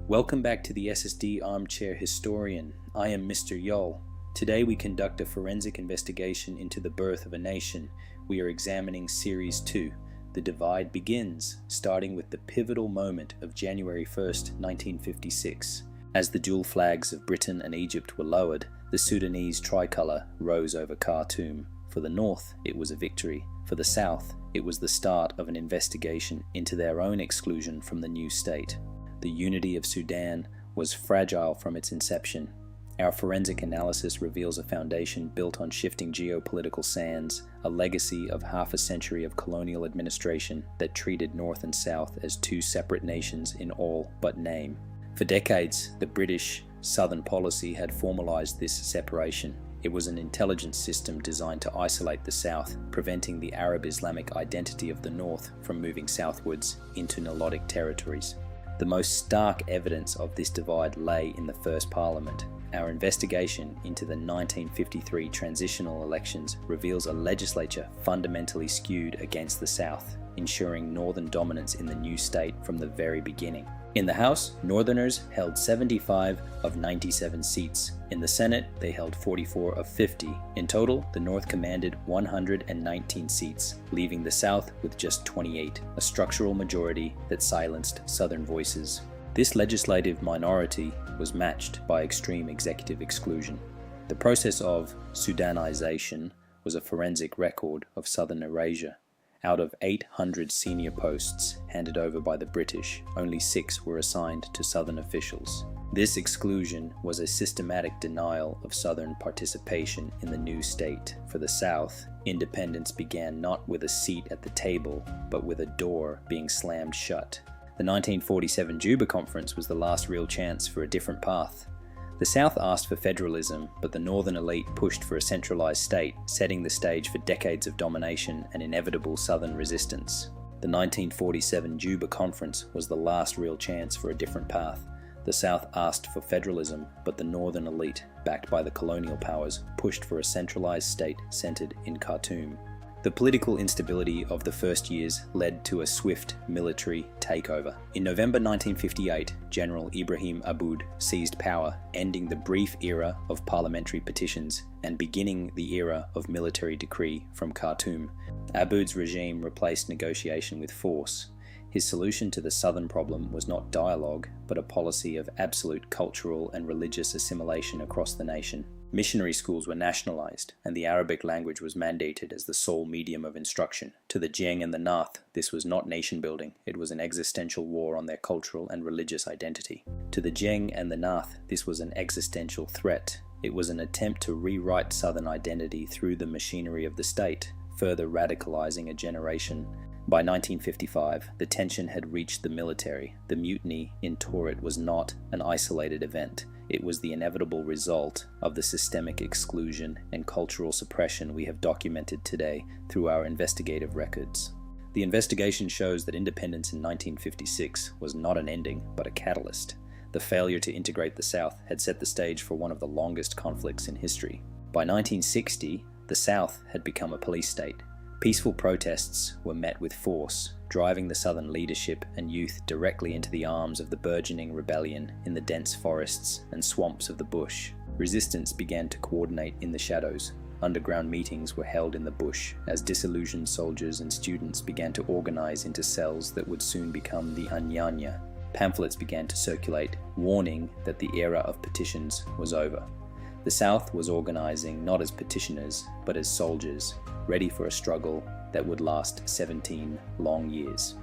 Welcome back to the SSD Armchair Historian. I am Mr. Yol. Today we conduct a forensic investigation into the birth of a nation. We are examining Series 2. The Divide begins, starting with the pivotal moment of January 1st, 1956. As the dual flags of Britain and Egypt were lowered, the Sudanese tricolour rose over Khartoum. For the North, it was a victory. For the South, it was the start of an investigation into their own exclusion from the new state. The unity of Sudan was fragile from its inception. Our forensic analysis reveals a foundation built on shifting geopolitical sands, a legacy of half a century of colonial administration that treated North and South as two separate nations in all but name. For decades, the British Southern policy had formalized this separation. It was an intelligence system designed to isolate the South, preventing the Arab-Islamic identity of the North from moving southwards into Nilotic territories. The most stark evidence of this divide lay in the First Parliament. Our investigation into the 1953 transitional elections reveals a legislature fundamentally skewed against the South, ensuring Northern dominance in the new state from the very beginning. In the House, Northerners held 75 of 97 seats. In the Senate, they held 44 of 50. In total, the North commanded 119 seats, leaving the South with just 28, a structural majority that silenced Southern voices. This legislative minority was matched by extreme executive exclusion. The process of Sudanization was a forensic record of Southern erasure. Out of 800 senior posts handed over by the British, only 6 were assigned to Southern officials. This exclusion was a systematic denial of Southern participation in the new state. For the South, independence began not with a seat at the table, but with a door being slammed shut. The 1947 Juba Conference was the last real chance for a different path. The South asked for federalism, but the Northern elite pushed for a centralized state, setting the stage for decades of domination and inevitable Southern resistance. The 1947 Juba Conference was the last real chance for a different path. The South asked for federalism, but the Northern elite, backed by the colonial powers, pushed for a centralized state centered in Khartoum. The political instability of the first years led to a swift military takeover. In November 1958, General Ibrahim Aboud seized power, ending the brief era of parliamentary petitions and beginning the era of military decree from Khartoum. Aboud's regime replaced negotiation with force. His solution to the Southern problem was not dialogue, but a policy of absolute cultural and religious assimilation across the nation. Missionary schools were nationalized, and the Arabic language was mandated as the sole medium of instruction. To the Jeng and the Nath, this was not nation-building, it was an existential war on their cultural and religious identity. To the Jeng and the Nath, this was an existential threat. It was an attempt to rewrite Southern identity through the machinery of the state, further radicalizing a generation. By 1955, the tension had reached the military. The mutiny in Torit was not an isolated event. It was the inevitable result of the systemic exclusion and cultural suppression we have documented today through our investigative records. The investigation shows that independence in 1956 was not an ending, but a catalyst. The failure to integrate the South had set the stage for one of the longest conflicts in history. By 1960, the South had become a police state. Peaceful protests were met with force, driving the Southern leadership and youth directly into the arms of the burgeoning rebellion in the dense forests and swamps of the bush. Resistance began to coordinate in the shadows. Underground meetings were held in the bush as disillusioned soldiers and students began to organize into cells that would soon become the Anyanya. Pamphlets began to circulate, warning that the era of petitions was over. The South was organizing not as petitioners, but as soldiers, ready for a struggle that would last 17 long years.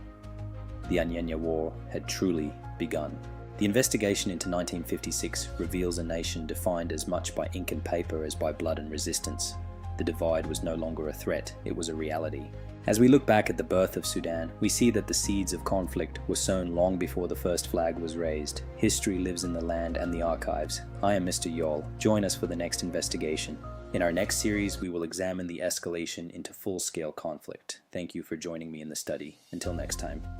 The Anyanya War had truly begun. The investigation into 1956 reveals a nation defined as much by ink and paper as by blood and resistance. The divide was no longer a threat, it was a reality. As we look back at the birth of Sudan, we see that the seeds of conflict were sown long before the first flag was raised. History lives in the land and the archives. I am Mr. Yol. Join us for the next investigation. In our next series, we will examine the escalation into full-scale conflict. Thank you for joining me in the study. Until next time.